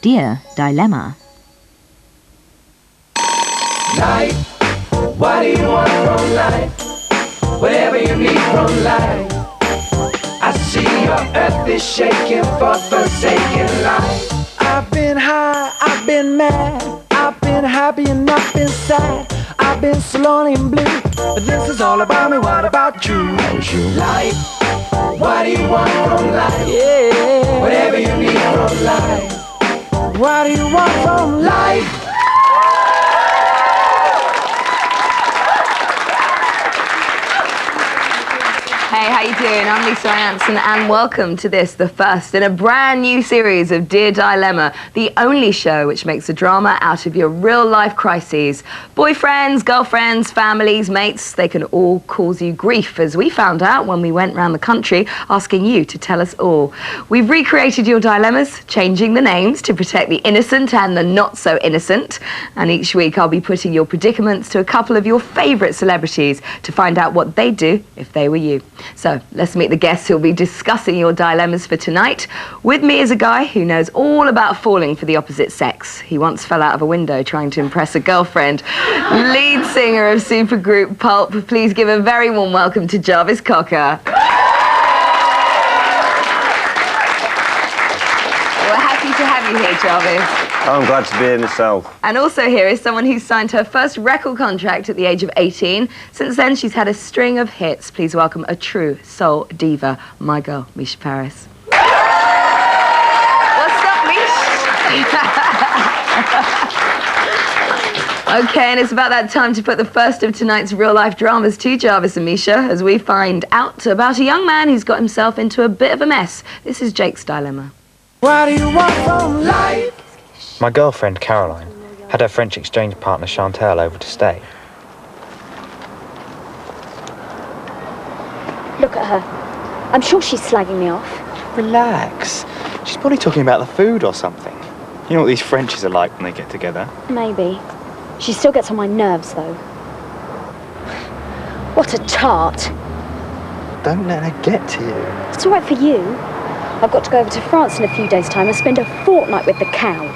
Dear Dilemma. Life, what do you want from life? Whatever you need from life. I see your earth is shaking for forsaken life. I've been high, I've been mad, I've been happy and I've been sad. I've been so lonely and blue, but this is all about me. What about you? Life, what do you want from life? Yeah, whatever you need from life. What do you want from life? Hey, how you doing? I'm Lisa Anson, and welcome to this, the first in a brand new series of Dear Dilemma, the only show which makes a drama out of your real-life crises. Boyfriends, girlfriends, families, mates, they can all cause you grief, as we found out when we went around the country asking you to tell us all. We've recreated your dilemmas, changing the names to protect the innocent and the not-so-innocent. And each week I'll be putting your predicaments to a couple of your favourite celebrities to find out what they'd do if they were you. So let's meet the guests who'll be discussing your dilemmas for tonight. With me is a guy who knows all about falling for the opposite sex. He once fell out of a window trying to impress a girlfriend. Lead singer of supergroup Pulp, please give a very warm welcome to Jarvis Cocker. We're happy to have you here, Jarvis. I'm glad to be in myself. And also here is someone who signed her first record contract at the age of 18. Since then, she's had a string of hits. Please welcome a true soul diva, my girl, Misha Paris. What's up, Mish? Okay, and it's about that time to put the first of tonight's real-life dramas to Jarvis and Misha as we find out about a young man who's got himself into a bit of a mess. This is Jake's dilemma. What do you want from life? My girlfriend, Caroline, had her French exchange partner, Chantal, over to stay. Look at her. I'm sure she's slagging me off. Relax. She's probably talking about the food or something. You know what these Frenchies are like when they get together? Maybe. She still gets on my nerves, though. What a tart. Don't let her get to you. It's all right for you. I've got to go over to France in a few days' time and spend a fortnight with the cow.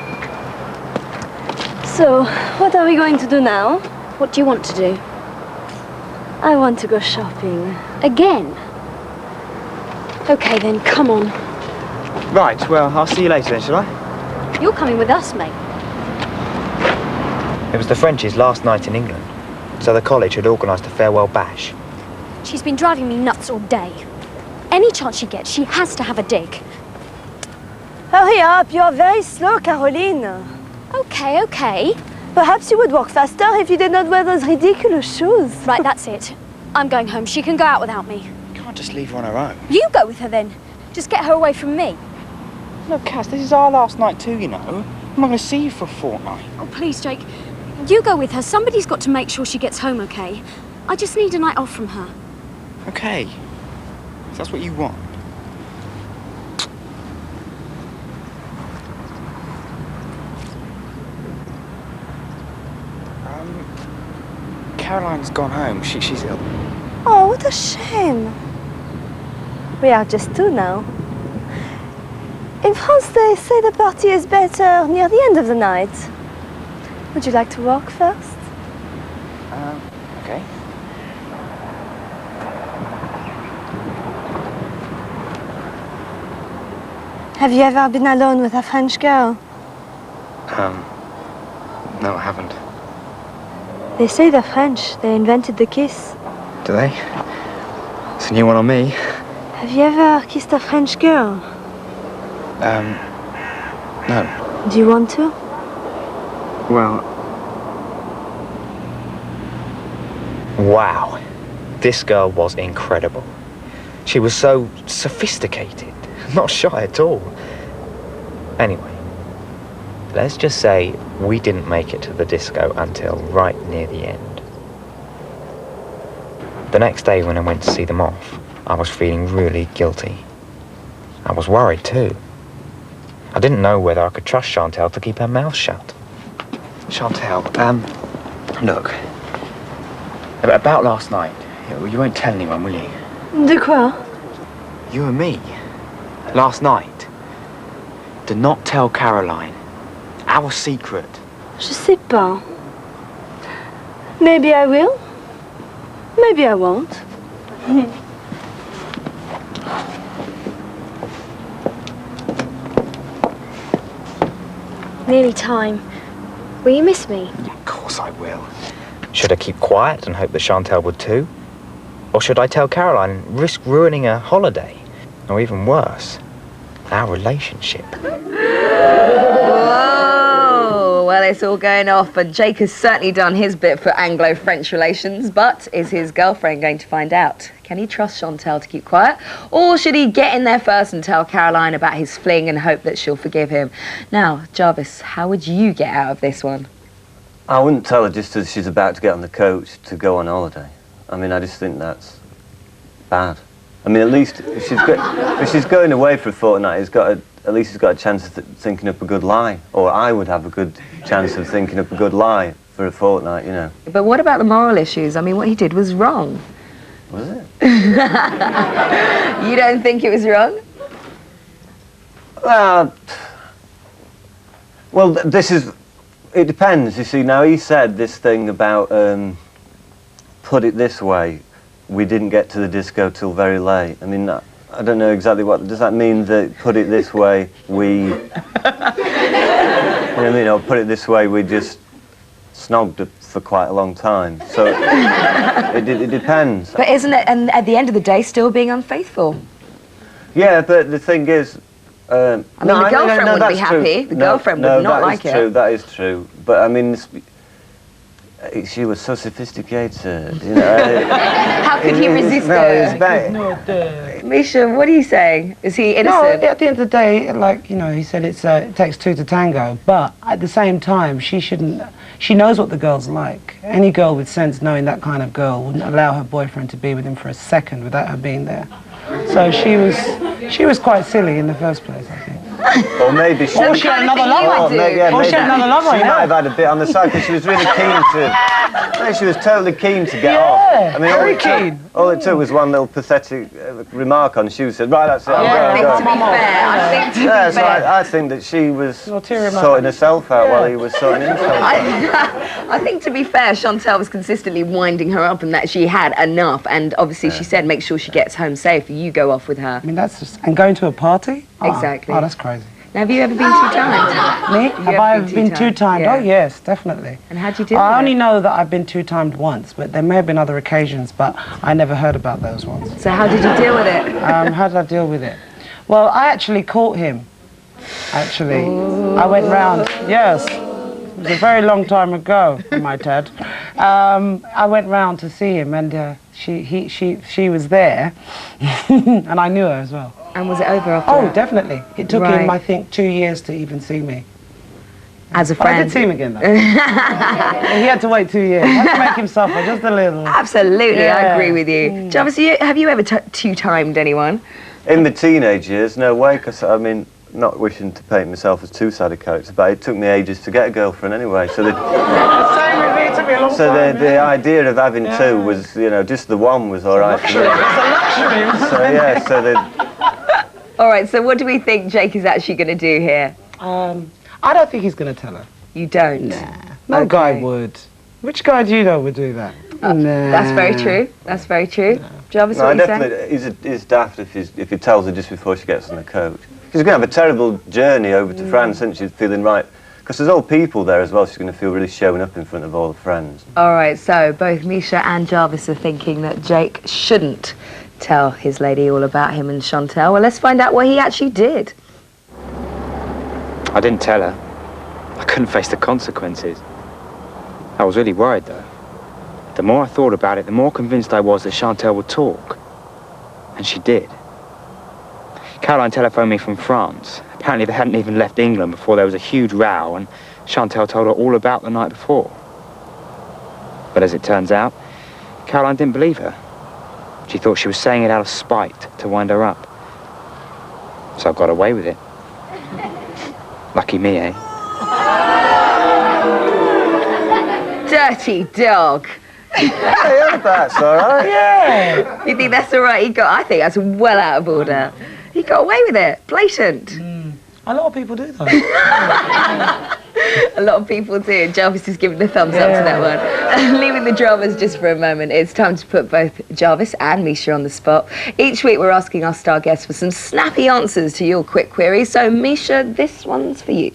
So, what are we going to do now? What do you want to do? I want to go shopping. Again? Okay then, come on. Right, well, I'll see you later then, shall I? You're coming with us, mate. It was the Frenchies' last night in England, so the college had organised a farewell bash. She's been driving me nuts all day. Any chance she gets, she has to have a dig. Hurry up, you're very slow, Caroline. Okay. Perhaps you would walk faster if you did not wear those ridiculous shoes. Right, that's it. I'm going home. She can go out without me. You can't just leave her on her own. You go with her then. Just get her away from me. Look, Cass, this is our last night too, you know. I'm not going to see you for a fortnight. Oh, please, Jake. You go with her. Somebody's got to make sure she gets home, okay? I just need a night off from her. Okay. If that's what you want. Caroline's gone home. She's ill. Oh, what a shame. We are just two now. In France, they say the party is better near the end of the night. Would you like to walk first? Okay. Have you ever been alone with a French girl? No, I haven't. They say the French, they invented the kiss. Do they? It's a new one on me. Have you ever kissed a French girl? No. Do you want to? Well, Wow, this girl was incredible. She was so sophisticated, not shy at all. Anyway, let's just say we didn't make it to the disco until right near the end. The next day when I went to see them off, I was feeling really guilty. I was worried too. I didn't know whether I could trust Chantal to keep her mouth shut. Chantal, look. About last night, you won't tell anyone, will you? De quoi? You and me. Last night. Do not tell Caroline. Our secret. Je sais pas. Maybe I will. Maybe I won't. Nearly time. Will you miss me? Of course I will. Should I keep quiet and hope that Chantal would too? Or should I tell Caroline and risk ruining her holiday? Or even worse, our relationship? Whoa! Well, it's all going off, and Jake has certainly done his bit for Anglo-French relations, but is his girlfriend going to find out? Can he trust Chantal to keep quiet? Or should he get in there first and tell Caroline about his fling and hope that she'll forgive him? Now, Jarvis, how would you get out of this one? I wouldn't tell her just as she's about to get on the coach to go on holiday. I mean, I just think that's bad. I mean, at least if she's going away for a fortnight, at least he's got a chance of thinking up a good lie. Or I would have a good chance of thinking up a good lie for a fortnight, you know. But what about the moral issues? I mean, what he did was wrong. Was it? You don't think it was wrong? Well, it depends, you see. Now, he said this thing about, put it this way, we didn't get to the disco till very late. I mean, I don't know exactly what, does that mean that, put it this way, we, you know what I mean, or put it this way, we just snogged for quite a long time. So, it depends. But isn't it, and at the end of the day, still being unfaithful? Yeah, but the thing is, I mean, the girlfriend wouldn't be happy. The girlfriend would not like it. That is true. But I mean, she was so sophisticated, you know. How could he resist her? Misha, what are you saying? Is he innocent? No, at the end of the day, like, you know, he said it takes two to tango, but at the same time, she knows what the girl's like. Any girl with sense, knowing that kind of girl, wouldn't allow her boyfriend to be with him for a second without her being there. So she was quite silly in the first place, I think. Or maybe she had another lover. Or she had another lover. She might have had a bit on the side because she was really keen to. No, she was totally keen to get off. I mean, very keen. All it took was one little pathetic remark on. She said, "Right, that's it. I'm I going." think to be fair, So I think that she was sorting herself out while he was sorting himself out. I think, to be fair, Chantal was consistently winding her up and that she had enough. And obviously, she said, make sure she gets home safe. You go off with her. I mean, that's just... And going to a party? Exactly. Oh, that's crazy. Now, have you ever been two-timed? Me? Have I ever been two-timed? Yeah. Oh, yes, definitely. And how'd you deal with it? I only know that I've been two-timed once, but there may have been other occasions, but I never heard about those ones. So how did you deal with it? How did I deal with it? Well, I actually caught him, actually. Ooh. I went round, yes. It was a very long time ago, I might add. I went round to see him, and she was there, and I knew her as well. And was it over after Oh, that? definitely. It took him, I think, 2 years to even see me. As a But I friend? did see him again, though. He had to wait 2 years. He had to make him suffer just a little. Absolutely, I Yeah. agree with you. Jarvis, have you ever two-timed anyone? In the teenage years, no way, because I mean, not wishing to paint myself as too sad a character, but it took me ages to get a girlfriend anyway. So Same with me, it took me a long time. the idea of having two was, you know, just the one was all right for me. It's a luxury. So yeah, so All right, so what do we think Jake is actually going to do here? I don't think he's going to tell her. You don't? Nah. No guy would. Which guy do you know would do that? Nah. That's very true. That's very true. Jarvis, no, what are you definitely, he's daft if he tells her just before she gets on the coach. She's going to have a terrible journey over to France, isn't she, feeling right? Because there's all people there as well, she's going to feel really showing up in front of all the friends. All right, so both Misha and Jarvis are thinking that Jake shouldn't tell his lady all about him and Chantal. Well, let's find out what he actually did. I didn't tell her. I couldn't face the consequences. I was really worried, though. The more I thought about it, the more convinced I was that Chantal would talk. And she did. Caroline telephoned me from France. Apparently they hadn't even left England before there was a huge row, and Chantal told her all about the night before. But as it turns out, Caroline didn't believe her. She thought she was saying it out of spite to wind her up. So I got away with it. Lucky me, eh? Dirty dog. Hey, that's all right. Yeah. You think that's all right? I think that's well out of order. He got away with it. Blatant. A lot of people do, though. A lot of people do. Jarvis is giving the thumbs up to that one. Leaving the dramas just for a moment, it's time to put both Jarvis and Misha on the spot. Each week we're asking our star guests for some snappy answers to your quick queries. So Misha, this one's for you.